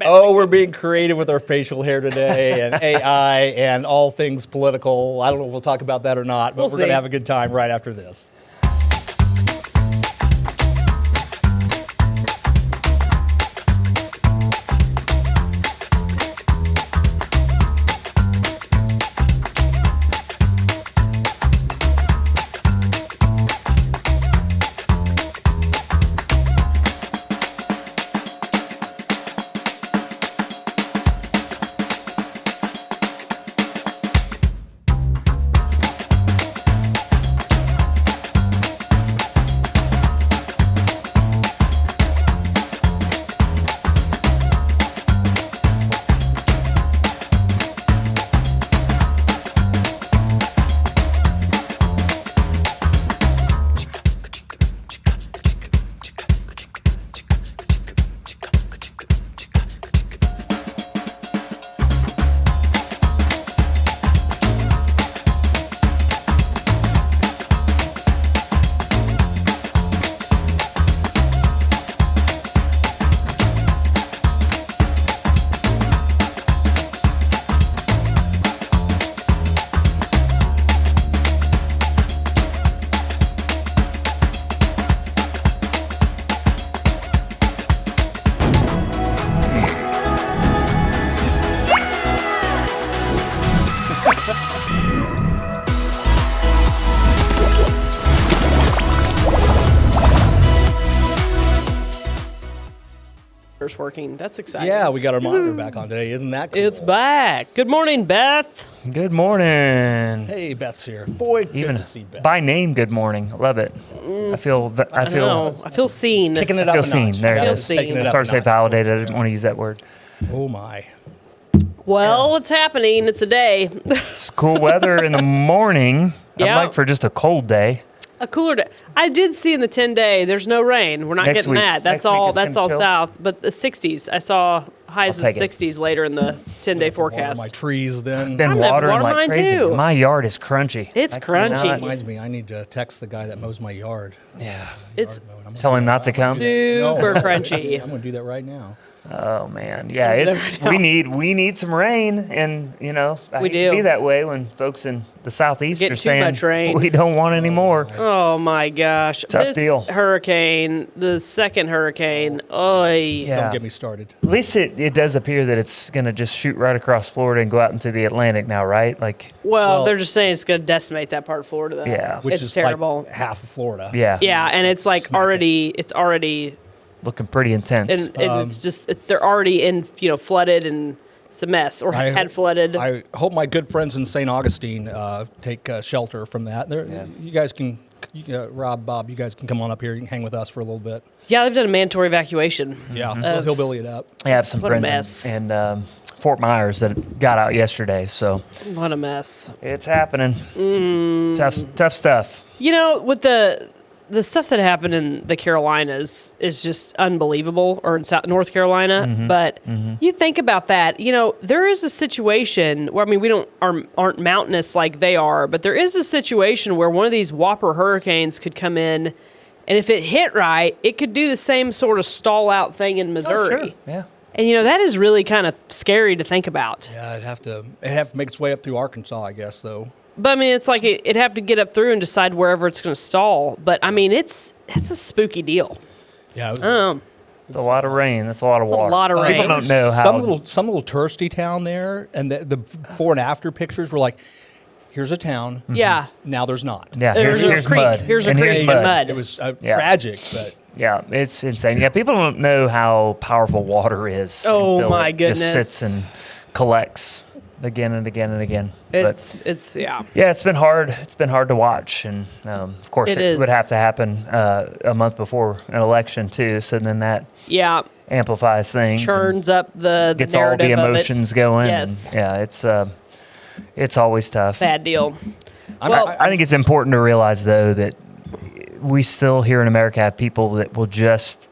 Oh, we're being creative with our facial hair today and AI and all things political. I don't know if we'll talk about that or not, but we're going to have a good time right after this. Working. That's exciting. Yeah, we got our monitor back on today. Isn't that cool? It's back. Good morning, Beth. Good morning. Hey, Beth's here. Boy, good to see Beth. By name, good morning. Love it. I feel seen. Taking it up I a feel seen. notch. There it feel is. seen. I started to say validated. I didn't want to use that word. Oh, my. Well, it's happening. It's a day. It's cool weather in the morning. Yeah. I'd like for just a cold day. A cooler day. I did see in the 10-day, there's no rain. We're not Next getting week. that. That's Next week all. it's That's gonna all chill. south. But the 60s, I saw highs I'll in the take it. 60s later in the 10-day Water forecast. my trees then. Been I'm gonna watering water like mine crazy. too. My yard is crunchy. It's I crunchy. cannot- Reminds me, I need to text the guy that mows my yard. Yeah. It's Tell him not to come. super crunchy. I'm going to do that right now. Oh man, yeah, I'll do it's that right we need some rain, and I We hate to do. be that way when folks in the southeast Get are too saying much rain. we don't want any more. Oh my gosh. Tough this deal. hurricane, the second hurricane, oy. Yeah. Don't get me started. At least it does appear that it's going to just shoot right across Florida and go out into the Atlantic now, right? Like, Well, they're just saying it's going to decimate that part of Florida, though. Yeah. Which it's is terrible. like half of Florida. yeah, Yeah, and it's like it's already, looking pretty intense. and it's just, they're already in, flooded, and it's a mess, or had flooded. I hope my good friends in St. Augustine take shelter from that. You guys can, Rob, Bob, you guys can come on up here. You can hang with us for a little bit. Yeah, they've done a mandatory evacuation. Yeah, we'll hillbilly it up. I have some What a friends mess. in Fort Myers that got out yesterday, so What a mess. it's happening. Tough stuff. With the stuff that happened in the Carolinas is just unbelievable, or in North Carolina. But you think about that, there is a situation where, we aren't mountainous like they are, but there is a situation where one of these whopper hurricanes could come in, and if it hit right, it could do the same sort of stall out thing in Missouri. Oh, sure. Yeah. And that is really kind of scary to think about. Yeah, it'd have to make its way up through Arkansas, I guess, though. But it's like it'd have to get up through and decide wherever it's going to stall. But it's a spooky deal. Yeah, It's a lot of rain. That's a lot of It's a water. lot of rain. People don't know how. some little touristy town there, and the before and after pictures were like, here's a town. Yeah. Now there's not. Yeah, There's a here's creek. mud. Here's a And creek and mud. It was Yeah. tragic, but Yeah, it's insane. Yeah, people don't know how powerful water is. Oh, until my it goodness. Just sits and collects again and again and again. It's yeah, it's been hard. It's been hard to watch, and of course It it is. would have to happen a month before an election too. So then that yeah. amplifies things, and Churns up the gets all the narrative of it. emotions going. Yes. And yeah, it's always tough. Bad deal. I think it's important to realize though that we still here in America have people that will just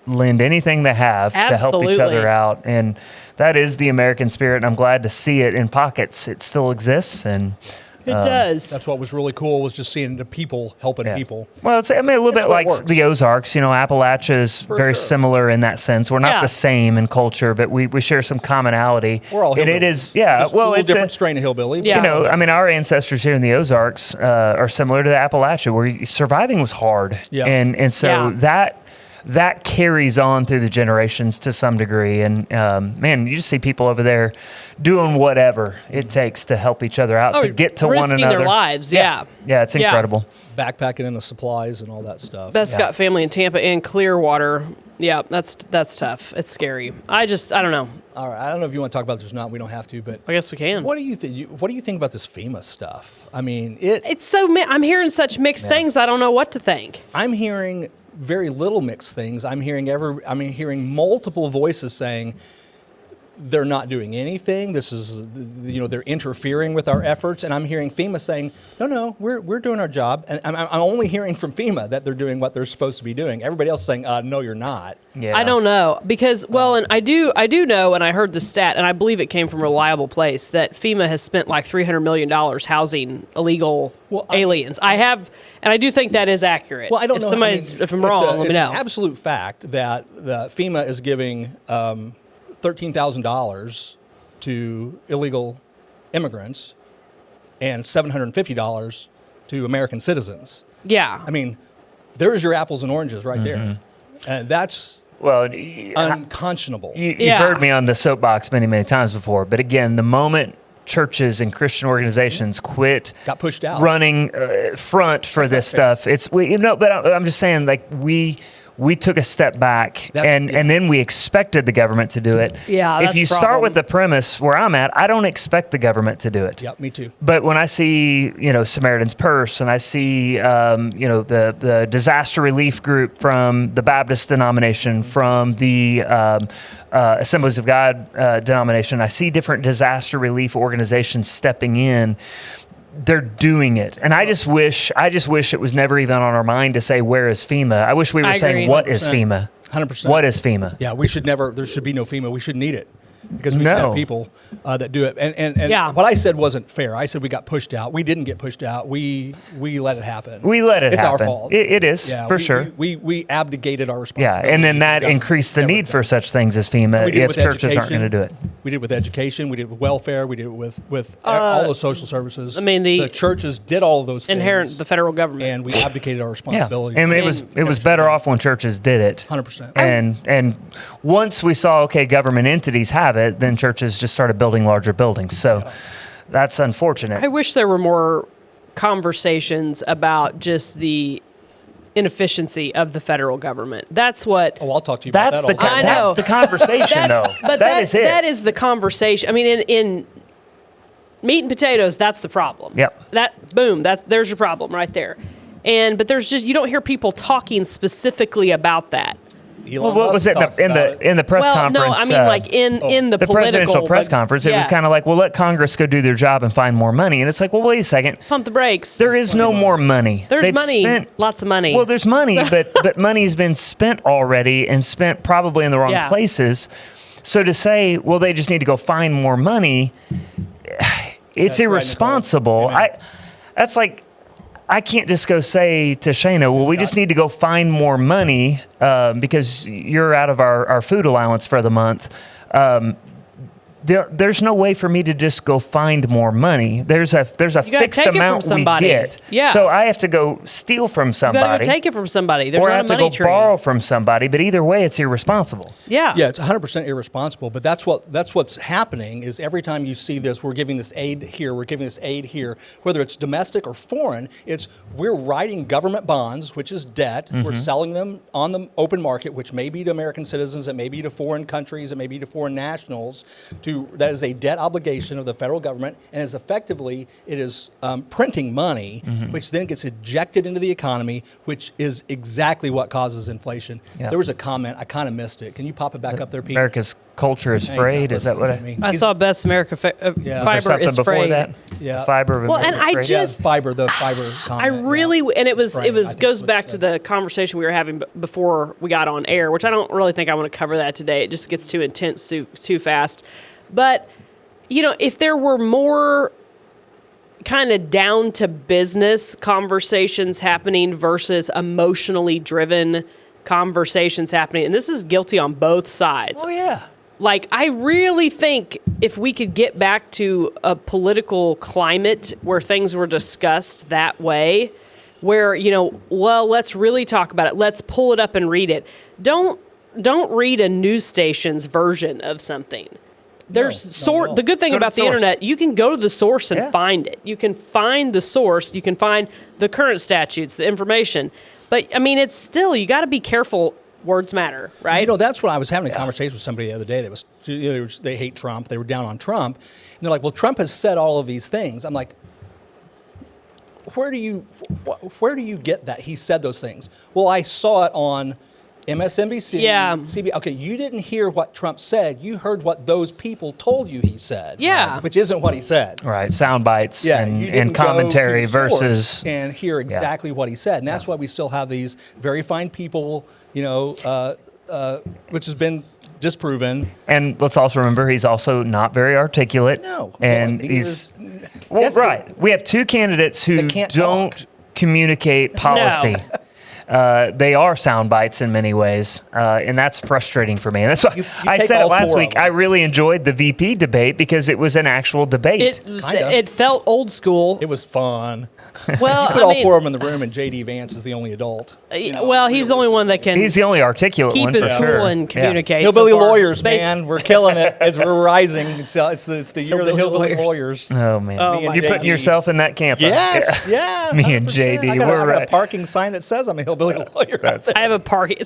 lend anything they have to help each Absolutely. other out, and that is the American spirit, and I'm glad to see it in pockets. It still exists, and It does. That's what was really cool, was just seeing the people helping people. Well, it's, I mean, a little That's bit what like works. the Ozarks. You know, Appalachia is very sure. similar in that sense. We're not Yeah. the same in culture, but we share some commonality. We're all and it hillbillies. is, yeah. Just Well, a little it's different strain of hillbilly. Yeah. You know, I mean, our ancestors here in the Ozarks are similar to the Appalachia, where surviving was hard. Yeah. And so that carries on through the generations to some degree. And man, you just see people over there doing whatever it takes to help each other out, to get to one risking another. their lives. Yeah. Yeah, it's incredible. Backpacking in the supplies and all that stuff. Beth's got family in Tampa and Clearwater. Yeah, that's tough. It's scary. I don't know. All right, I don't know if you want to talk about this or not. We don't have to, but I guess we can. what do you think? What do you think about this FEMA stuff? I mean, It's so. I'm hearing such mixed things. I don't know what to think. I'm hearing very little mixed things. I'm hearing multiple voices saying they're not doing anything. This is, they're interfering with our efforts. And I'm hearing FEMA saying, no, we're doing our job. And I'm only hearing from FEMA that they're doing what they're supposed to be doing. Everybody else is saying, no, you're not. Yeah. I don't know because and I do know, and I heard the stat, and I believe it came from a reliable place, that FEMA has spent like $300 million housing illegal aliens. I do think that is accurate. Well, I don't know. If I'm wrong, let me know. It's an absolute fact that the FEMA is giving $13,000 to illegal immigrants and $750 to American citizens. Yeah. I mean, there's your apples and oranges right there. And that's unconscionable. You've heard me on the soapbox many, many times before. But again, the moment churches and Christian organizations got pushed out, running front for this stuff, but I'm just saying, like, we took a step back and then we expected the government to do it. Yeah, if you start with the premise where I'm at, I don't expect the government to do it. Yep, me too. But when I see, Samaritan's Purse, and I see, the disaster relief group from the Baptist denomination, from the Assemblies of God denomination, I see different disaster relief organizations stepping in. They're doing it. And I just wish it was never even on our mind to say, where is FEMA? I wish we were saying, what is FEMA? 100%. What is FEMA? Yeah, there should be no FEMA. We shouldn't need it. Because we should have people that do it. And what I said wasn't fair. I said we got pushed out. We didn't get pushed out. We let it happen. It's our happen. fault. It is, for sure. We abdicated our responsibility. Yeah, and then that increased the need for such things as FEMA if churches aren't going to do it. We did it with education. We did it with welfare. We did it with all the social services. I mean, the churches did all of those things. Inherent the federal government. And we abdicated our responsibility. Yeah, and it was better off when churches did it. 100%. And once we saw, government entities have it, then churches just started building larger buildings. So that's unfortunate. I wish there were more conversations about just the inefficiency of the federal government. That's what. Oh, I'll talk to you about that all the time. I know. That's the conversation, though. But that is it. That is the conversation. I mean, in meat and potatoes, that's the problem. Yep. There's your problem right there. But there's just, you don't hear people talking specifically about that. Elon what was it in the press conference? No, I mean like in the presidential press conference. It was kind of like, well, let Congress go do their job and find more money. And it's like, well, wait a second. Pump the brakes. There is no more money. There's money. Lots of money. Well, there's money, but money's been spent already and spent probably in the wrong places. So to say, well, they just need to go find more money, it's irresponsible. Right, that's like, I can't just go say to Shayna, well, we just need to go find more money because you're out of our food allowance for the month. There's no way for me to just go find more money. There's a fixed amount we get. Yeah. So I have to go steal from somebody. You got to go take it from somebody. There's or not I have a money to go tree. borrow from somebody. But either way, it's irresponsible. Yeah. Yeah, it's 100% irresponsible. But that's what's happening is every time you see this, we're giving this aid here, we're giving this aid here, whether it's domestic or foreign. We're writing government bonds, which is debt. Mm-hmm. We're selling them on the open market, which may be to American citizens, it may be to foreign countries, it may be to foreign nationals. That is a debt obligation of the federal government, and it is printing money, which then gets ejected into the economy, which is exactly what causes inflation. Yep. There was a comment, I kind of missed it. Can you pop it back up there, Pete? America's culture is frayed. Is that what I saw Best America Was there fiber something is before frayed. that? Yeah. The fiber of Well, and America I is frayed? just- The fiber comment. I really, and it Frame, I think goes is what back you to said. the conversation we were having before we got on air, which I don't really think I want to cover that today. It just gets too intense too fast. But, if there were more kind of down to business conversations happening versus emotionally driven conversations happening. And this is guilty on both sides. Oh, yeah. Like, I really think if we could get back to a political climate where things were discussed that way, where, well, let's really talk about it. Let's pull it up and read it. Don't read a news station's version of something. There's no. the good thing Go to about the the source. internet, you can go to the source and find it. You can find the source. You can find the current statutes, the information. But, I mean, it's still, you got to be careful. Words matter, right? That's when I was having a conversation with somebody the other day that was, they hate Trump. They were down on Trump. And they're like, well, Trump has said all of these things. I'm like, where do you get that? He said those things. Well, I saw it on MSNBC, CBS. Okay, you didn't hear what Trump said. You heard what those people told you he said. Yeah. Which isn't what he said. Right. Sound bites Yeah, and, you didn't and commentary go to the source versus. and hear exactly what he said. And that's why we still have these very fine people, which has been disproven. And let's also remember he's also not very articulate. No. And well, he's. Well, Well, right. We have two candidates who That can't don't talk. communicate policy. They are sound bites in many ways, and that's frustrating for me. And that's why You I take said it all last four week. of them. I really enjoyed the VP debate because it was an actual debate. It felt old school. It was fun. Well, Put all four of them in the room, and J.D. Vance is the only adult. well, he's the only one that can He's the only articulate keep one his for cool sure. and communicate. Hillbilly so far. lawyers, Bas- man, we're killing it. We're rising. It's the year of the Hillbilly hillbilly lawyers. lawyers. Oh man, Oh, my you're putting God. yourself in that camp. huh? Yes, yeah. Me and 100%. JD, I got we're a right. parking sign that says I'm a hillbilly lawyer. I have a parking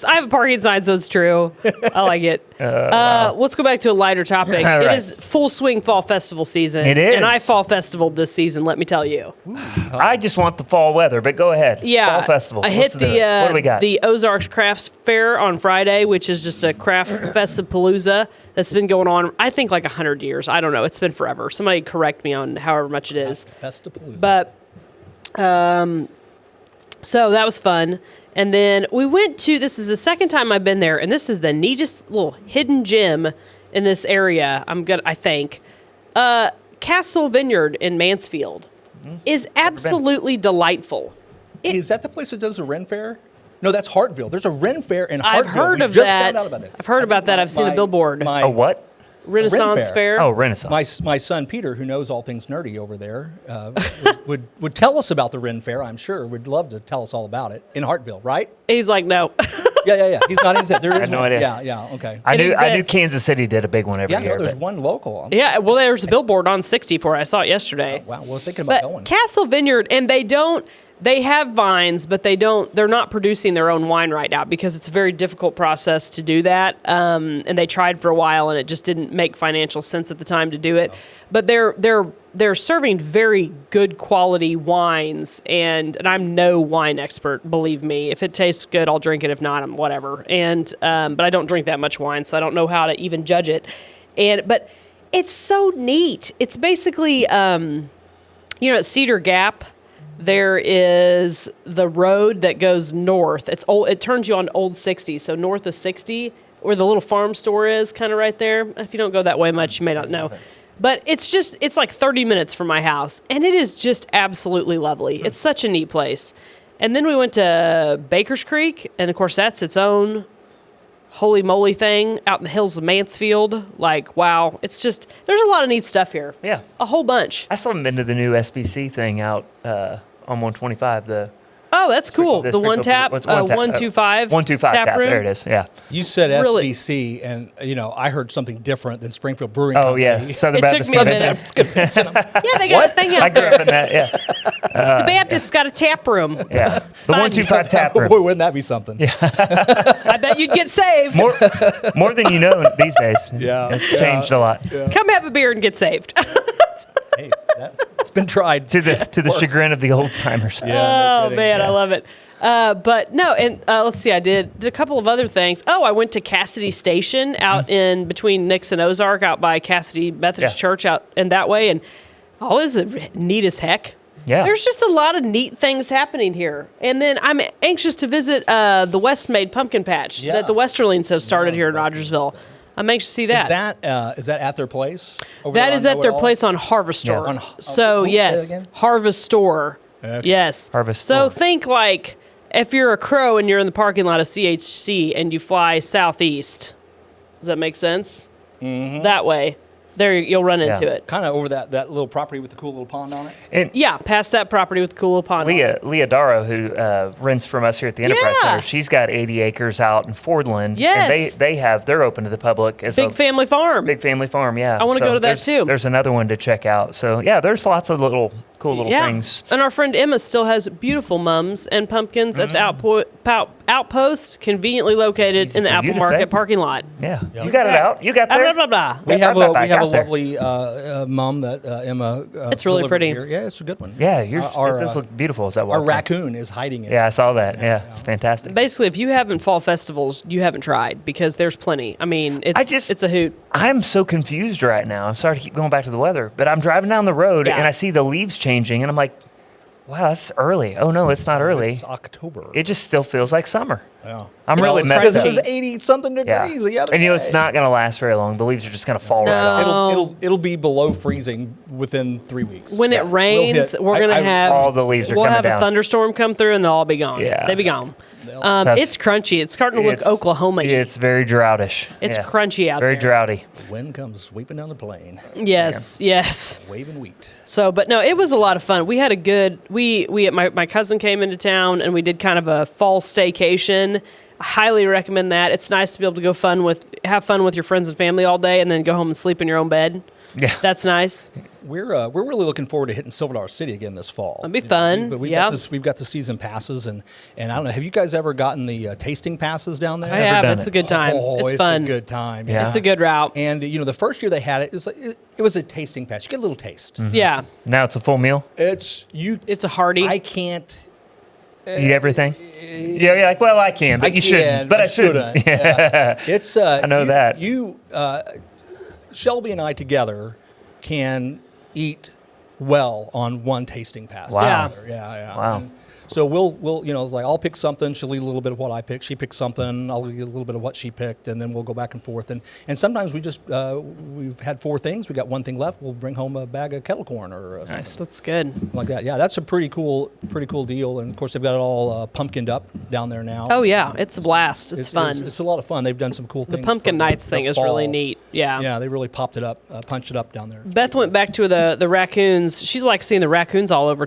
sign, so it's true. I like it. Let's go back to a lighter topic. All It right. is full swing fall festival season. It is. And I fall festival this season, let me tell you. I just want the fall weather, but go ahead. Yeah. Fall festival. I hit Let's do it. What do we got? the Ozarks Crafts Fair on Friday, which is just a craft festapalooza that's been going on, I think, like 100 years. I don't know. It's been forever. Somebody correct me on however much it is. Festapalooza. But, so that was fun. And then we went to, this is the second time I've been there, and this is the neatest little hidden gem in this area, I think. Castle Vineyard in Mansfield is absolutely delightful. Is that the place that does the Ren Fair? No, that's Hartville. There's a Ren Fair in Hartville. I've heard We of just that. Found out about it. I've heard I about think that. I've seen the billboard. A what? Renaissance Ren Fair. Fair. Oh, Renaissance. My son Peter, who knows all things nerdy over there, would tell us about the Ren Fair. I'm sure would love to tell us all about it in Hartville, right? He's like, no. Yeah. He's not in. There is had no one. idea. Yeah. Okay. I It knew exists. Kansas City did a big one every Yeah, year. no, there's but- one local. Yeah, well, there's a billboard on 60 for it. I saw it yesterday. Wow, we're thinking about But going. Castle Vineyard, and they have vines, but they're not producing their own wine right now because it's a very difficult process to do that. And they tried for a while, and it just didn't make financial sense at the time to do it. But they're serving very good quality wines, and I'm no wine expert, believe me. If it tastes good, I'll drink it. If not, I'm whatever. And but I don't drink that much wine, so I don't know how to even judge it. But it's so neat. It's basically at Cedar Gap. There is the road that goes north. It's old. It turns you on Old 60, so north of 60, where the little farm store is, kind of right there. If you don't go that way much, you may not know. But it's like 30 minutes from my house, and it is just absolutely lovely. It's such a neat place. And then we went to Baker's Creek, and of course that's its own holy moly thing out in the hills of Mansfield. Like, wow, it's just, there's a lot of neat stuff here. Yeah. A whole bunch. I still haven't been to the new SBC thing out on 125. Oh, that's cool. The The one tap, what's one tap? 125. 125 tap. room. There it is. Yeah. You said Really- SBC, and I heard something different than Springfield Brewing Oh Company. yeah. Southern It took Baptist me a Convention. minute. Baptist Convention. Yeah, they got a thing I out grew there. up in that. Yeah. The Baptist's got a tap room. Yeah. The fine. 125 tap room. Boy, wouldn't that be something? Yeah. I bet you'd get saved. More than you know these days. Yeah. It's changed a lot. Come have a beer and get saved. Hey, it's been tried. To the Works. chagrin of the old timers. Yeah, no Oh kidding. man, I love it. But no, and let's see, I did a couple of other things. Oh, I went to Cassidy Station out in between Nix and Ozark, out by Cassidy Methodist Yeah. Church, out in that way, and it was neat as heck. Yeah. There's just a lot of neat things happening here. And then I'm anxious to visit the Westmaid Pumpkin Patch Yeah. that the Westerlings have started here in Rogersville. I'm anxious to see Is that. is that at their place? over That there is on at their Know-It-All? place on Harvest Store. On- So say that yes, again? Harvest Store. Okay. Yes, Harvest So Store. think like if you're a crow and you're in the parking lot of CHC and you fly southeast. Does that make sense? Mm-hmm. That way, there you'll run into it. Kind of over that little property with the cool little pond on it. And Yeah, past that property with the cool little pond. on it. Leah Darrow, who rents from us here at the Enterprise Yeah. Center, she's got 80 acres out in Fordland. Yes. And they're open to the public as Big a family farm. big family farm. Yeah. I wanna go to that there's- too. There's another one to check out. So yeah, there's lots of cool little things. And our friend Emma still has beautiful mums and pumpkins at the outpost, conviviently located Easy in the for you Apple to Market say. parking lot. Yeah. You got it out. You got there. Blah, blah, blah. We have I a got there. lovely mom that Emma. It's really delivered pretty. here. Yeah, it's a good one. Yeah, Our, it does look beautiful as that our walk. raccoon is hiding it. Yeah, I saw that. Yeah, it's fantastic. Basically, if you haven't fall festivals, you haven't tried because there's plenty. I mean, it's a hoot. I'm so confused right now. I'm sorry to keep going back to the weather, but I'm driving down the road Yeah. and I see the leaves changing, and I'm like, wow, that's early. Oh, no, it's not early. It's October. It just still feels like summer. yeah. I'm It's really all messed Because up. it was 80 something Yeah. degrees the other And day. it's not going to last very long. The leaves are just going to fall right No. off. It'll be below freezing within 3 weeks. When it rains, hit- we're gonna I- have All the leaves are we'll coming have down. a thunderstorm come through and they'll all be gone. Yeah. They be gone. Tough. It's crunchy. It's starting to look Oklahoma-y. It's very droutish. It's Yeah. crunchy out Very there. droughty. Wind comes sweeping down the plain, Yes. waving wheat. So, but no, it was a lot of fun. We had a good. My cousin came into town and we did kind of a fall staycation. I highly recommend that. It's nice to be able to have fun with your friends and family all day, and then go home and sleep in your own bed. Yeah. That's nice. We're really looking forward to hitting Silver Dollar City again this fall. That'd be fun. But Yeah. we've got the season passes, and I don't know. Have you guys ever gotten the tasting passes down there? I have. done It's it. a good time. Oh, it's fun. a good time. Yeah. It's a good route. And the first year they had it, it was a tasting pass. You get a little taste. Yeah. Now it's a full meal. It's It's a hearty. I can't. Eat everything. Yeah, you're like, well, I can, but I you shouldn't. But I shouldn't. Yeah. It's I know that. Shelby and I together can eat well on one tasting pass. Wow. together. Yeah. Wow. And so we'll it's like I'll pick something, she'll eat a little bit of what I picked. She picks something, I'll eat a little bit of what she picked, and then we'll go back and forth. And sometimes we've had 4 things, we got one thing left, we'll bring home a bag of kettle corn or something. Nice. That's good. Like that. Yeah, that's a pretty cool deal. And of course they've got it all pumpkined up down there now. Oh yeah, it's a blast. It's fun. It's a lot of fun. They've done some cool The things. pumpkin for nights the thing is really fall. neat. Yeah. Yeah, they really popped it up, punched it up down there. Beth went back to the raccoons. She's like seeing the raccoons all over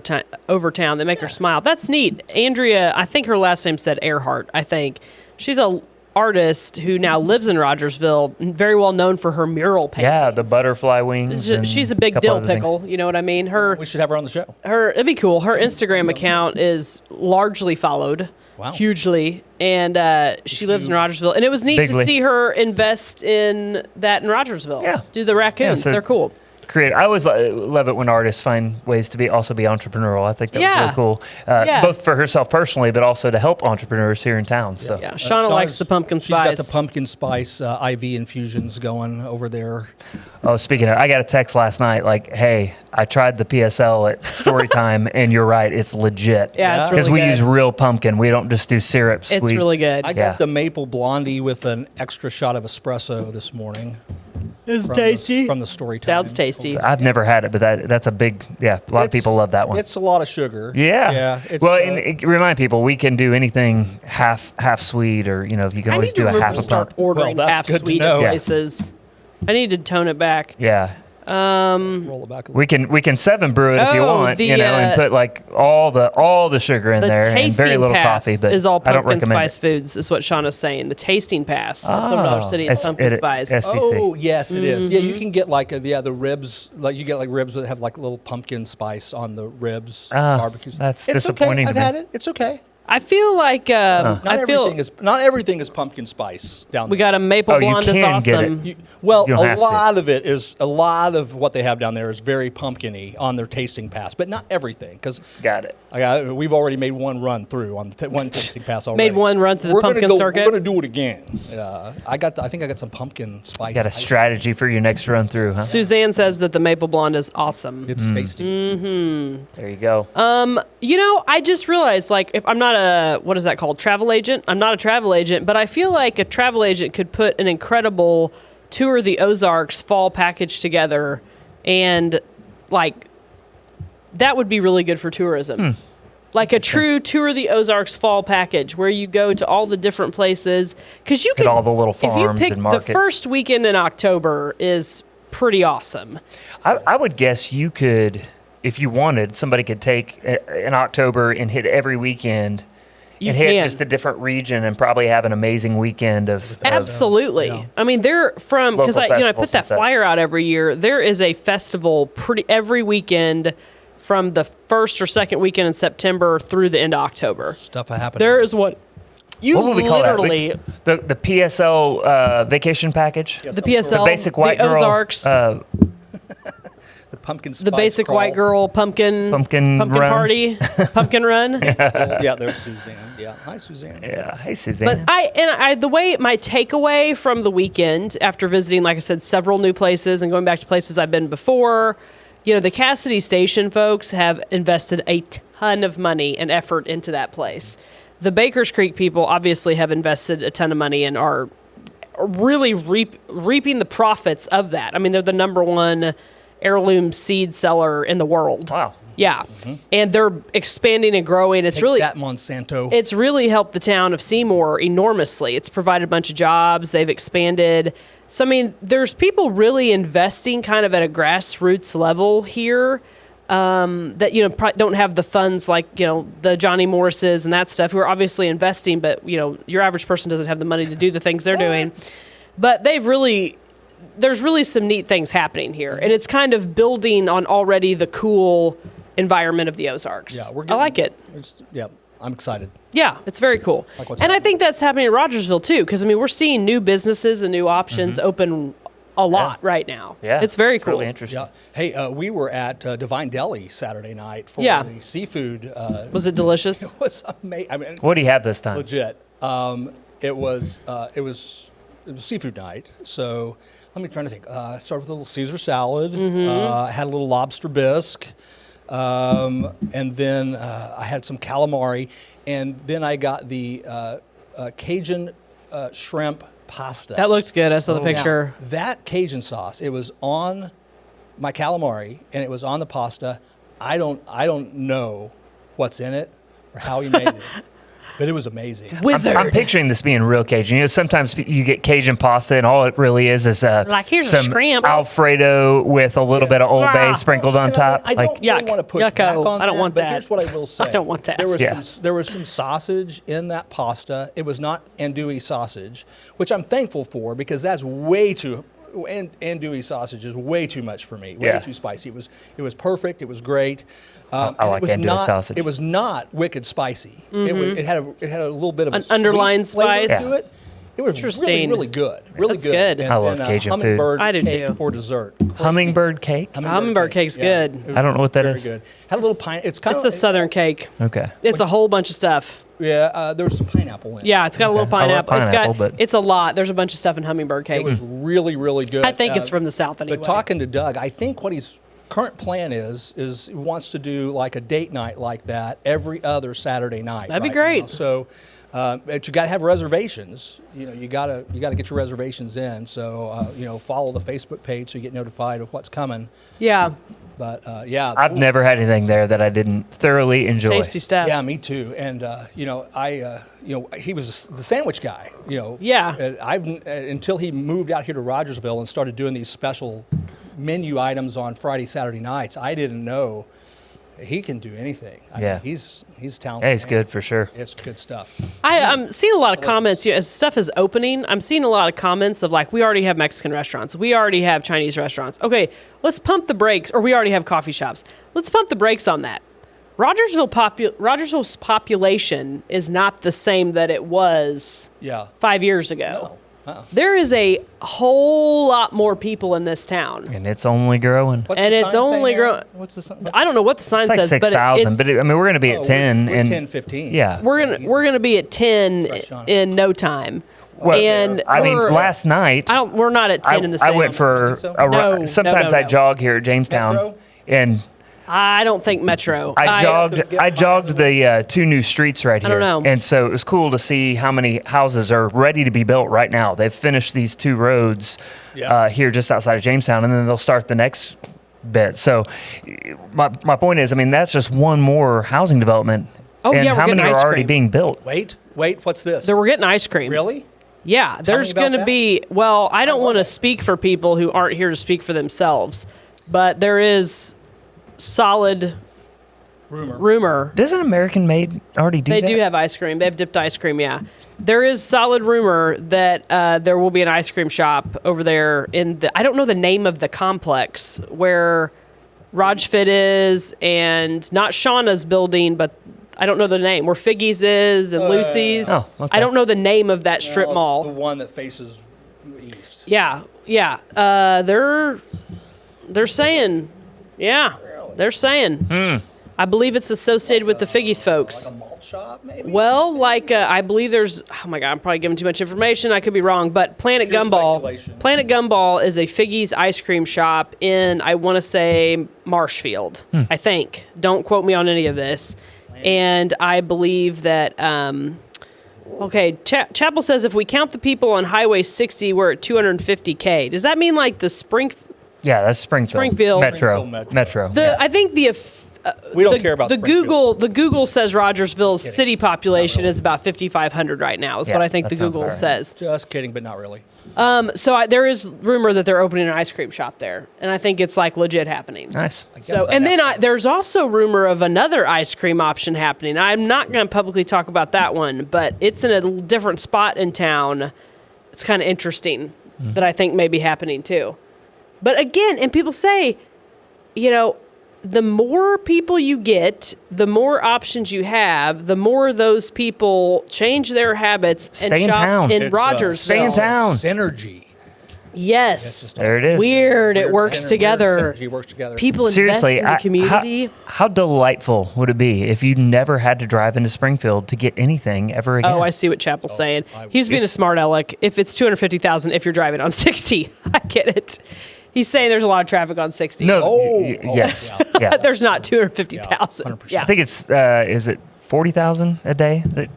town. They make her smile. That's neat. Andrea, I think her last name said Earhart, I think. She's a artist who now lives in Rogersville, very well known for her mural paintings. Yeah, the butterfly wings. and She's a big couple dill other things. pickle, you know what I mean? We should have her on the show. It'd be cool. Her Instagram account is largely followed. Wow. Hugely. And she lives in Rogersville. And it was neat Bigly. to see her invest in that in Rogersville. Yeah. Do the raccoons. so- They're cool. Creative. I always love it when artists find ways to also be entrepreneurial. I think that was Yeah. really cool, Yeah. both for herself personally, but also to help entrepreneurs here in town. So Yeah. Shauna likes the pumpkin spice. She's got the pumpkin spice IV infusions going over there. Oh, speaking of, I got a text last night like, "Hey, I tried the PSL at Storytime, and you're right, it's legit. Yeah, it's because really we good. use real pumpkin. We don't just do syrups. It's really good. I Yeah. got the maple blondie with an extra shot of espresso this morning. It's From the Storytime. Sounds tasty. I've never had it, but that's a big, a lot of people love that one. It's a lot of sugar. Yeah. Yeah. It's, Well, and remind people we can do anything half sweet, or you can I always need to do a remember half to a start pump. ordering Well, that's half good to sweet know. at Yeah. places. I need to tone it back. Yeah. Roll it back a little. We can 7 brew it if you Oh, want, the, and put like all the sugar in The there and tasting very little pass coffee. But is all I don't pumpkin recommend spice it. foods, is what Shauna's saying. The tasting pass. That's Silver City is it's- pumpkin it- spice. SDC. Oh yes, it is. Yeah, you Mm-hmm. can get like the ribs. Like you get like ribs that have like little pumpkin spice on the ribs. Ah, barbecues. that's it's disappointing Okay. to I've me. had it. It's okay. I feel like Not I feel everything is pumpkin spice down we there. got a maple Oh, you blonde is can get it. awesome. Well, You don't a have to. lot of what they have down there is very pumpkin-y on their tasting pass, but not everything. Because Got it. we've already made one run through on the one tasting pass already. Made one run through the We're gonna pumpkin go, circuit? We're going to do it again. I think I got some pumpkin spice. Got a strategy for your next run through, huh? Suzanne says that the maple blonde is awesome. It's Mm. tasty. There you go. I just realized, like, if I'm not a, what is that called, travel agent? I'm not a travel agent, but I feel like a travel agent could put an incredible tour the Ozarks fall package together, and like that would be really good for tourism. Like a true tour of the Ozarks fall package where you go to all the different places, because you Get could all the little if you farms pick and markets. the first weekend in October is pretty awesome. I would guess you could, if you wanted, somebody could take in October and hit every weekend. You and hit can. just a different region and probably have an amazing weekend of Absolutely. Yeah. I mean, they're from, because Local I put festivals that and such. flyer out every year. There is a festival every weekend from the first or second weekend in September through the end of October. Stuff happening. There is what what would we call literally that? The PSL vacation package. the PSL, The basic white the girl. Ozarks, the pumpkin spice the basic crawl. white girl pumpkin Pumpkin run. party, pumpkin run. Yeah, there's Suzanne. Yeah, hi Suzanne. Yeah. Hey, Suzanne. But the way my takeaway from the weekend after visiting, like I said, several new places and going back to places I've been before, the Cassidy Station folks have invested a ton of money and effort into that place. The Bakers Creek people obviously have invested a ton of money and are really reaping the profits of that. I mean, they're the number one heirloom seed seller in the world. Wow. Yeah. And they're expanding and growing. It's Take really that Monsanto. it's really helped the town of Seymour enormously. It's provided a bunch of jobs. They've expanded. So, I mean, there's people really investing kind of at a grassroots level here that, don't have the funds like, the Johnny Morrises and that stuff who are obviously investing, but, your average person doesn't have the money to do the things they're doing. But there's really some neat things happening here. And it's kind of building on already the cool environment of the Ozarks. Yeah, I like it. I'm excited. Yeah, it's very cool. Like what's and I happening. think that's happening in Rogersville too, because we're seeing new businesses and new options open a lot right now. Yeah. It's very cool. Really interesting. Yeah. Hey, we were at Divine Deli Saturday night for Yeah. the seafood. Was it delicious? It was amazing. I mean, What do you have this time? legit. It was seafood night. So let me try to think. I started with a little Caesar salad. Had a little lobster bisque. And then I had some calamari, and then I got the Cajun shrimp pasta. That looked good. I saw the Now, picture. that Cajun sauce, it was on my calamari and it was on the pasta. I don't know what's in it or how he made it, but it was amazing. Wizard. I'm picturing this being real Cajun. Sometimes you get Cajun pasta, and all it really is Like, here's a some shrimp. Alfredo with a little bit of Old Bay Ah. sprinkled on And top. I don't really yuck. want to push Yucko. back on I don't want but that. here's what I will say. I don't want that. There was Yeah. there was some sausage in that pasta. It was not andouille sausage, which I'm thankful for because that's way too. And andouille sausage is way too much for me. Way Yeah. too spicy. It was perfect. It was great. I and like it was andouille not, sausage. It was not wicked spicy. It had a little bit of An a sweet underlying flavor spice. to it. It was really, Interesting. really good. Really That's good. And I love then, Cajun food. hummingbird I do cake too. for dessert. Hummingbird cake? Hummingbird cake's good. It was I don't know what that very is. good. Had a little pine. It's kind It's of a southern cake. Okay. It's a whole bunch of stuff. Yeah, there was some pineapple in it. Yeah, it's got a little I love pineapple. pineapple, It's but- it's a lot. There's a bunch of stuff in hummingbird cake. It was really, really good. I think it's from the South anyway. But talking to Doug, I think what his current plan is he wants to do like a date night like that every other Saturday night. That'd be right great. now. So, but you got to have reservations. You got to get your reservations in. So follow the Facebook page so you get notified of what's coming. Yeah, But yeah, I've never had anything there that I didn't thoroughly enjoy. tasty stuff. Yeah, me too. And he was the sandwich guy. Yeah. Until he moved out here to Rogersville and started doing these special menu items on Friday, Saturday nights. I didn't know he can do anything. I Yeah. mean, he's talented. Yeah, he's good for sure. It's good stuff. I'm seeing a lot of comments. As stuff is opening, I'm seeing a lot of comments of like, we already have Mexican restaurants. We already have Chinese restaurants. Okay, let's pump the brakes. Or we already have coffee shops. Let's pump the brakes on that. Rogersville's population is not the same that it was Yeah. 5 years ago. No. Uh-uh. There is a whole lot more people in this town. And it's only growing. What's And the it's sign say only now? grow- What's the sign? I don't know what the sign It's like says, but 6,000, it's, but we're going to be at 10. We're and 10, 15. Yeah. we're gonna be at 10 Fresh on it. in no time. Well, and I mean, we're- last night, we're not at 10 in the I same. went for think so? a No, run. Sometimes no, I no. jog here at Jamestown, Metro? and I don't think Metro. I jogged the 2 new streets right here. I don't know. And so it was cool to see how many houses are ready to be built right now. They've finished these 2 roads here just outside of Jamestown, and then they'll start the next bit. So my point is, I mean, that's just one more housing development. Oh, and yeah, we're how many getting are ice already cream. being built? Wait, what's this? We're getting ice cream. Really? Yeah, there's about going to that. be. Well, I don't want to speak for people who aren't here to speak for themselves, but there is solid rumor. Doesn't American Made already do They that? do have ice cream. They have dipped ice cream. Yeah, there is solid rumor that there will be an ice cream shop over there in the. I don't know the name of the complex where Rajfit is, and not Shauna's building, but I don't know the name. Where Figgy's is and Lucy's. Oh, okay. I don't know the name of that strip Well, it's mall. the one that faces east. Yeah. They're saying, they're saying. I believe it's associated with the Figgy's folks. Like a malt shop, maybe? Well, I believe there's. Oh my God, I'm probably giving too much information. I could be wrong, but Planet Pure Gumball. speculation. Planet Gumball is a Figgy's ice cream shop in, I want to say, Marshfield. I think. Don't quote me on any of this. And I believe that. Okay, Chapel says if we count the people on Highway 60, we're at 250K. Does that mean like the Yeah, that's Springfield. Metro. Metro. I think We don't care about the Springfield. Google says Rogersville's city population is about 5,500 right now. Is what I think the that sounds Google about right. says. Just kidding, but not really. So there is rumor that they're opening an ice cream shop there, and I think it's like legit happening. Nice. So, and then there's also rumor of another ice cream option happening. I'm not going to publicly talk about that one, but it's in a different spot in town. It's kind of interesting that I think may be happening too. But again, and people say, the more people you get, the more options you have, the more those people change their habits and Stay in shop town. in It's, Rogersville. Stay in town. Synergy. Yes. There it is. Weird. It Weird works synergy. together. Synergy works together. People Seriously, invest in the community. How delightful would it be if you never had to drive into Springfield to get anything ever again? Oh, I see what Chapel's saying. He's being a smart aleck. If it's 250,000, if you're driving on 60, I get it. He's saying there's a lot of traffic on 60. No. Oh, yes. yeah. Yeah. There's not 250,000. 100%. Yeah. I think it's is it 40,000 a day that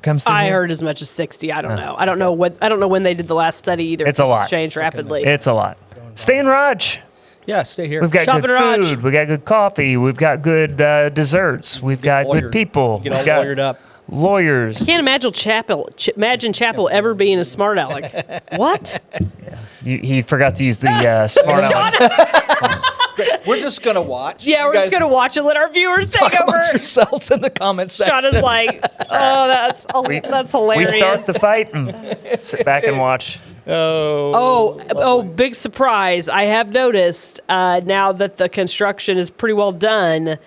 comes through I here? heard as much as 60. I don't know. I don't know when they did the last study either. It's a This has lot. changed rapidly. It's a lot. Stay in Raj. Yeah, stay here. We've got Shop good in Raj. food. We've got good coffee. We've got good desserts. We've got good lawyered. people. Get all We've got lawyered up. lawyers. Can't imagine Chapel ever being a smart aleck. What? He forgot to use the smart aleck. We're just going to watch. Yeah, You we're just guys gonna watch and let our viewers take talk over. amongst yourselves in the comment section. Sean is like, oh, that's We hilarious. start the fight and sit back and watch. Oh, big surprise. I have noticed now that the construction is pretty well done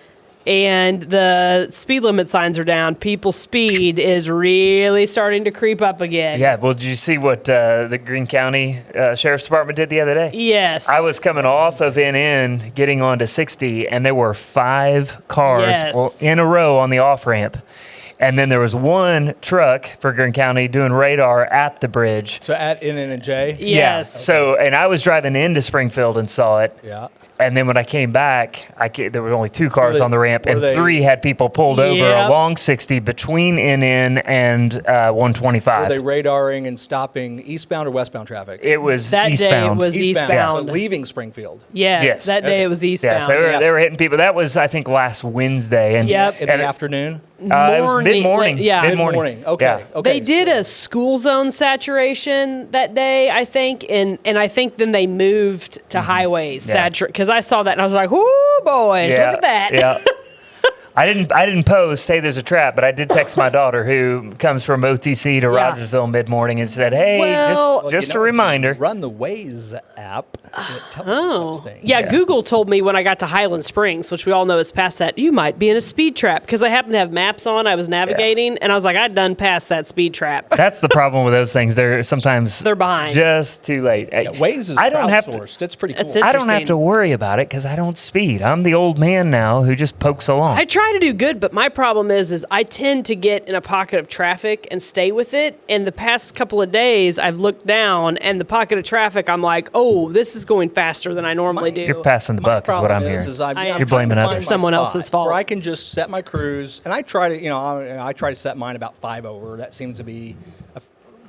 and the speed limit signs are down, people's speed is really starting to creep up again. Yeah, well, did you see what the Greene County Sheriff's Department did the other day? Yes. I was coming off of NN, getting onto 60, and there were 5 cars Yes. in a row on the off-ramp. And then there was one truck for Greene County doing radar at the bridge. So at NN&J? Yes. Yeah. So, and I was driving into Springfield and saw it. Yeah. And then when I came back, there were only 2 cars they- on the ramp, were and they- 3 had people pulled over Yep. along 60 between NN and 125. Are they radaring and stopping eastbound or westbound traffic? It was That day it eastbound. was eastbound. So leaving Springfield. Yes, that day Okay. it was Yeah, eastbound. so they were hitting people. That was, I think, last Wednesday. And Yep. In and the afternoon? it was mid-morning. Yeah. Mid-morning. Okay. Yeah. Okay. They did a school zone saturation that day, I think, and I think then they moved to highway saturate because I saw that and I was like, "Ooh, boys, Yeah, look at that!" Yeah. I didn't post, hey, there's a trap, but I did text my daughter who comes from OTC to Yeah. Rogersville mid-morning and said, hey, Well- just You know, a if you reminder. Run the Waze app. It tells you such things. Yeah, Google told me when I got to Highland Springs, which we all know is past that, you might be in a speed trap because I happened to have maps on. I was navigating, and I was like, I'd done past that speed trap. That's the problem with those things. They're behind. Just too late. Yeah, Waze is I don't have to. crowdsourced. It's pretty cool. That's it. I don't have Interesting. to worry about it because I don't speed. I'm the old man now who just pokes along. I tried try to do good, but my problem is I tend to get in a pocket of traffic and stay with it. And the past couple of days, I've looked down, and the pocket of traffic, I'm like, oh, this is going faster than I normally do. You're passing the buck, is what I'm hearing. You're blaming others. It's someone else's fault. Where I can just set my cruise, and I try to, I try to set mine about 5 over. That seems to be a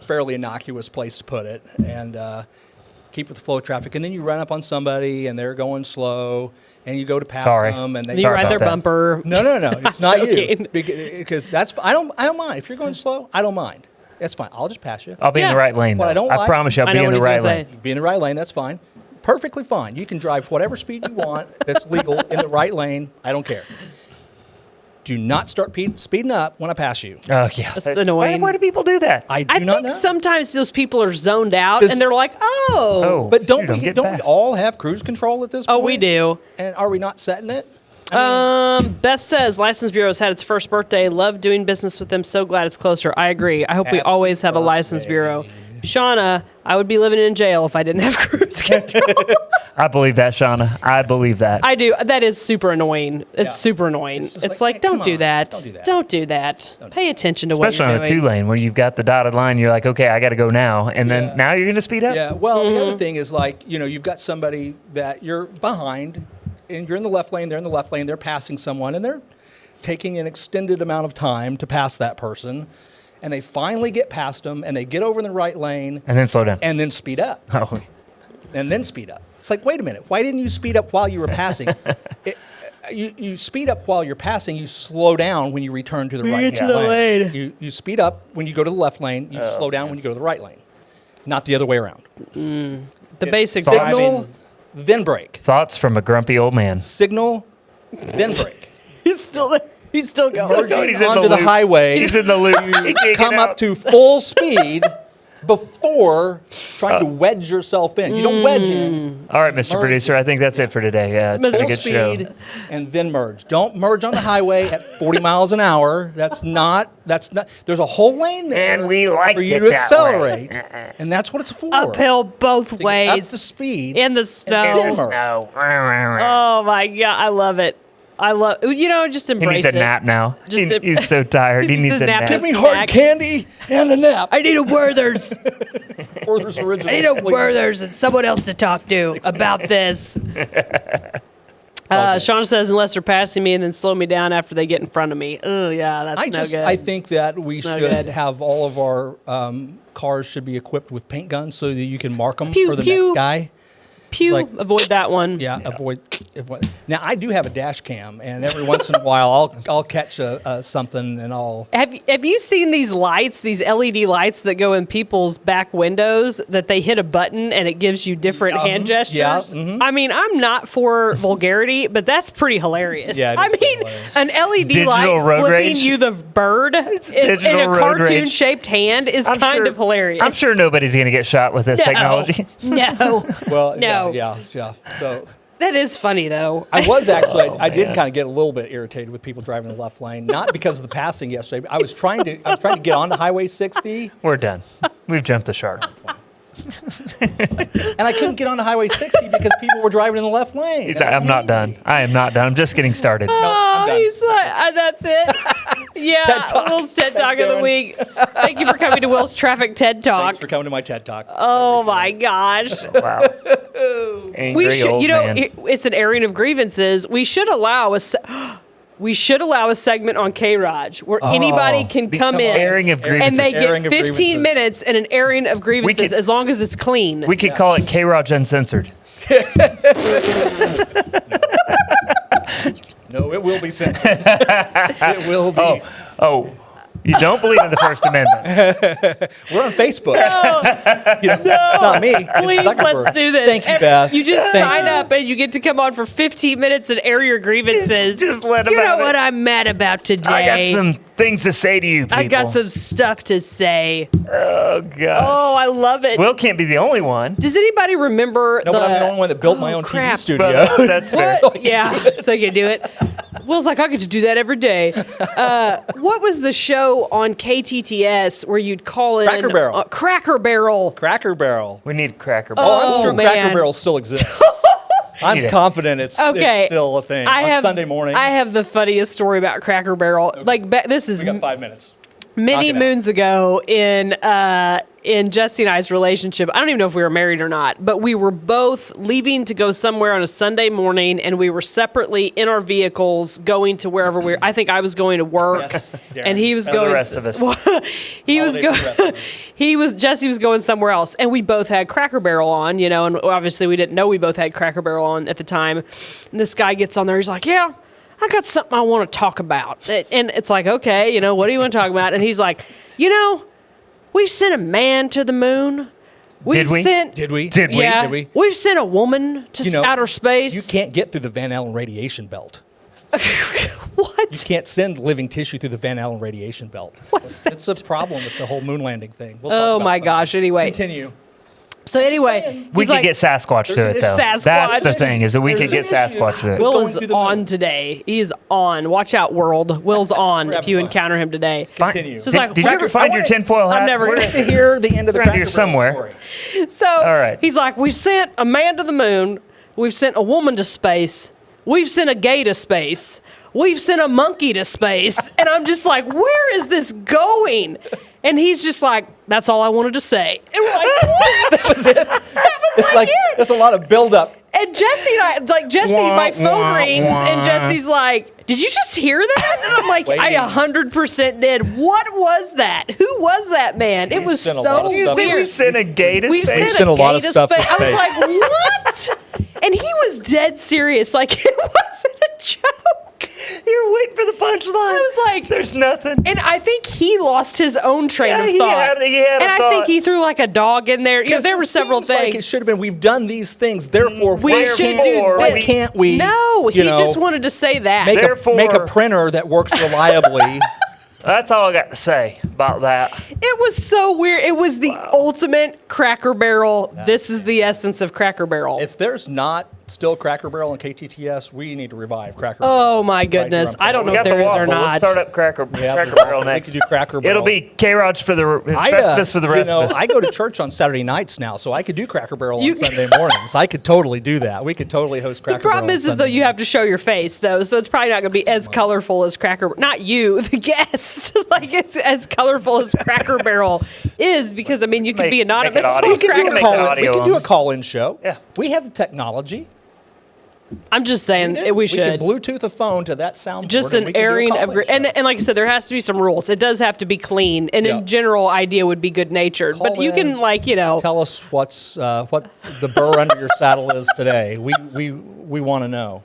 fairly innocuous place to put it, and keep with the flow of traffic. And then you run up on somebody, and they're going slow, and you go to pass them, and you ride their bumper. No, it's not you, because that's I don't mind if you're going slow. I don't mind. That's fine. I'll just pass you. I'll be in the right lane. What though. I promise you, I'll be in the right lane. Be in the right lane. That's fine. Perfectly fine. You can drive whatever speed you want. That's legal in the right lane. I don't care. Do not start speeding up when I pass you. Oh, yeah. That's annoying. Why do people do that? I think not know. Sometimes those people are zoned out and they're like, oh. But don't we all have cruise control at this point? Oh, we do. And are we not setting it? Beth says License Bureau's had its first birthday. Love doing business with them. So glad it's closer. I agree. I hope we always have a License Bureau. Shauna, I would be living in jail if I didn't have cruise control. I believe that, Shauna. I believe that. I do. That is super annoying. It's super annoying. It's like, don't do that. Don't do that. Pay attention to what you're doing. Especially on a 2-lane where you've got the dotted line. You're like, okay, I got to go now. And then now you're going to speed up? Yeah. Well, the other thing is like, you've got somebody that you're behind, and you're in the left lane, they're in the left lane, they're passing someone, and they're taking an extended amount of time to pass that person. And they finally get past them, and they get over in the right lane. And then slow down. And then speed up. Oh. And then speed up. It's like, wait a minute. Why didn't you speed up while you were passing? You speed up while you're passing. You slow down when you return to the right lane. You speed up when you go to the left lane. You slow down when you go to the right lane. Not the other way around. The basic signal, then brake. Thoughts from a grumpy old man. Signal, then brake. He's still there. He's still going. Merging onto the highway. He's in the loop. You come up to full speed before trying to wedge yourself in. You don't wedge in. All right, Mr. Producer, I think that's it for today. Yeah, it's been a good show. Speed and then merge. Don't merge on the highway at 40 miles an hour. That's not. There's a whole lane there and we like for you to accelerate, and that's what it's for. Uphill both ways. Up the speed in the snow. Oh my God, I love it. Just embrace it. He needs a nap now. He's so tired. He needs a nap. Give me hard candy and a nap. I need a Werther's. Werther's original. I need a Werther's and someone else to talk to about this. Sean says, unless they're passing me and then slow me down after they get in front of me. Oh, yeah, that's no good. I think that we should have all of our cars should be equipped with paint guns so that you can mark them for the next guy. Avoid that one. Yeah, avoid. Now I do have a dash cam, and every once in a while I'll catch something, and I'll. Have you seen these lights? These LED lights that go in people's back windows that they hit a button and it gives you different hand gestures. Yeah. Mm-hmm. I mean, I'm not for vulgarity, but that's pretty hilarious. Yeah, an LED light flipping you the bird in a cartoon-shaped hand is kind of hilarious. I'm sure nobody's going to get shot with this technology. No. Well, no. Yeah. So that is funny, though. I was actually, I did kind of get a little bit irritated with people driving the left lane, not because of the passing yesterday. But I was trying to get onto Highway 60. We're done. We've jumped the shark. And I couldn't get onto Highway 60 because people were driving in the left lane. I'm not done. I am not done. I'm just getting started. Oh, he's like, that's it. Yeah, Will's TED Talk of the week. Thank you for coming to Will's Traffic TED Talk. Thanks for coming to my TED Talk. Oh my gosh. Wow. Angry old man. It's an airing of grievances. We should allow a segment on K-Raj where anybody can come in and they get 15 minutes and an airing of grievances as long as it's clean. We could call it K-Raj Uncensored. No, it will be censored. It will be. Oh. You don't believe in the First Amendment. We're on Facebook. No, it's not me. Please, let's do this. Thank you, Beth. You just sign up and you get to come on for 15 minutes and air your grievances. Just let them You know what I'm mad about today? I got some things to say to you people. I got some stuff to say. Oh, gosh. Oh, I love it. Will can't be the only one. Does anybody remember but I'm the only one that built my own TV studio. But that's fair. Yeah, so you can do it. Will's like, I get to do that every day. What was the show on KTTS where you'd call in? Cracker Barrel. Cracker Barrel. Cracker Barrel. We need Cracker Barrel. Oh, I'm sure man. Cracker Barrel still exists. I'm confident it's still a thing on Sunday morning. I have the funniest story about Cracker Barrel. Okay. Like this is We got 5 minutes. many moons ago in Jesse and I's relationship. I don't even know if we were married or not, but we were both leaving to go somewhere on a Sunday morning, and we were separately in our vehicles going to wherever we were. I think I was going to work, Yes, and he was As going. the rest of us. Jesse was going somewhere else, and we both had Cracker Barrel on, and obviously we didn't know we both had Cracker Barrel on at the time. And this guy gets on there, he's like, "Yeah, I got something I want to talk about." And it's like, okay, what do you want to talk about? And he's like, we've sent a man to the moon. Did we? Did we? Yeah, Did we? We've sent a woman to outer space. You can't get through the Van Allen radiation belt. What? You can't send living tissue through the Van Allen radiation belt. What's that? It's a problem with the whole moon landing thing. We'll talk Oh about my something. gosh. Anyway. Continue. So anyway, saying. We he's could like, get Sasquatch to it, though. Sasquatch. That's the thing, is that we could get There's an Sasquatch issue. to it. Will going is to the on moon. today. He is on. Watch out, world. Will's on We're if you having fun. encounter him today. Continue. So it's like, Did you ever find your tinfoil hat? I'm never We're gonna- going to hear the end of the Around Cracker here Barrel somewhere. story. So right. he's like, we've sent a man to the moon. We've sent a woman to space. We've sent a gay to space. We've sent a monkey to space. And I'm just like, where is this going? And he's just like, that's all I wanted to say. And we're like, what? It's like there's a lot of buildup. And Jesse and my phone rings, and Jesse's like, did you just hear that? And I'm like, I Waiting. 100% did. What was that? Who was that man? It was sent a so lot of stuff We weird. sent a gay to We've space. sent a lot of gay stuff to space. I was space. like, what? And he was dead serious. Like, it wasn't a joke. You were waiting for the punchline. I was like, there's nothing. and I think he lost his own train Yeah, of he thought. had a and I thought. think he threw like a dog in there. There were several Seems like it things. should have been. We've done these things, therefore We should do why this. can't we? No, he just wanted to say that. make a printer that works reliably. That's all I got to say about that. It was so weird. It was the ultimate Cracker Barrel. This is the essence of Cracker Barrel. If there's not still Cracker Barrel and KTTS, we need to revive Cracker Barrel. Oh my goodness. Right here on I don't know We if got the there is waffle. or not. Let's start up Cracker Yeah, Barrel we next. could do Cracker Barrel. It'll be K-Rod's for the Festivus for the rest of us. I go to church on Saturday nights now, so I could do Cracker Barrel on Sunday mornings. I could totally do that. We could totally host Cracker The Barrel. problem is though you have to show your face though, so it's probably not going to be as colorful as Cracker. Not you, the guest. Like it's as colorful as Cracker Barrel is because I mean you could be Make it anonymous. audio. on We could do Cracker a Make Barrel. an call-in. We audio could do a on. call-in show. Yeah. We have the technology. I'm just saying we We should. could Bluetooth a phone to that soundboard. Just and an we could do a airing of call-in gr- and show. like I said, there has to be some rules. It does have to be clean, and Yeah. in general, idea would be good natured. But Call you can in, Tell us what the burr under your saddle is today. We want to know.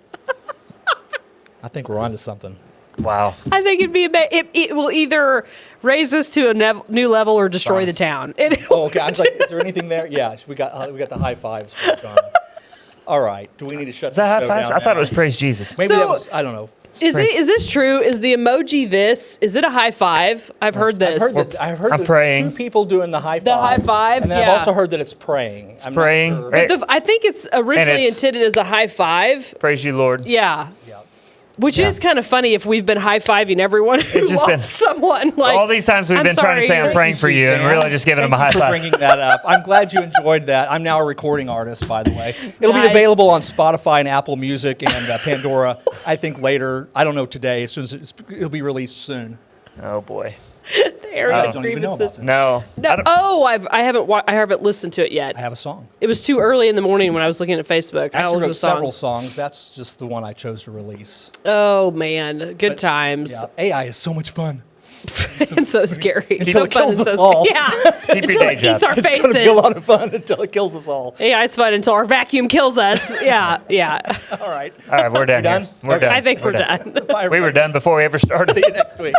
I think we're onto something. Wow. I think it'd be it will either raise us to a new level or destroy the town. Oh, okay. I was like, is there anything there? Yeah, we got the high fives. All right. Do we need to shut Is that high the show fives? down I thought it now? was praise Jesus. Maybe that So- was. I don't know. Is this true? Is the emoji this? Is it a high five? I've heard this. I've heard I'm that praying. there's two people doing the high five. The high five, And then yeah. I've also heard that it's praying. I'm not praying. sure. Right. I think it's originally it's- intended as a high five. Praise you, Lord. Yeah. Yeah. Which is kind of funny if we've been high fiving everyone who It's just lost been- someone. Like All these times we've I'm been trying to say sorry, I'm praying for you and Suzanne. really just giving them a high Thank you five. for bringing that up. I'm glad you enjoyed that. I'm now a recording artist, by the way. It'll be Nice. available on Spotify and Apple Music and Pandora. I think later. I don't know today. As soon as it'll be released soon. Oh boy. the area I of don't even know grievances. about No. No, I don't- I haven't listened to it yet. I have a song. It was too early in the morning when I was looking at Facebook. I actually listened to wrote the song. several songs. That's just the one I chose to release. Oh man, good times. Yeah, AI is so much fun. And so scary. Until So it fun kills and us so all. Yeah. Keep your Until day it eats job. our It's faces. going to be a lot of fun until it kills us all. Yeah, it's fun until our vacuum kills us. Yeah, yeah. All right. All right, we're done. done? Here. We're Okay. done. I think we're done. Bye, We were everybody. done before we ever started. See you next week.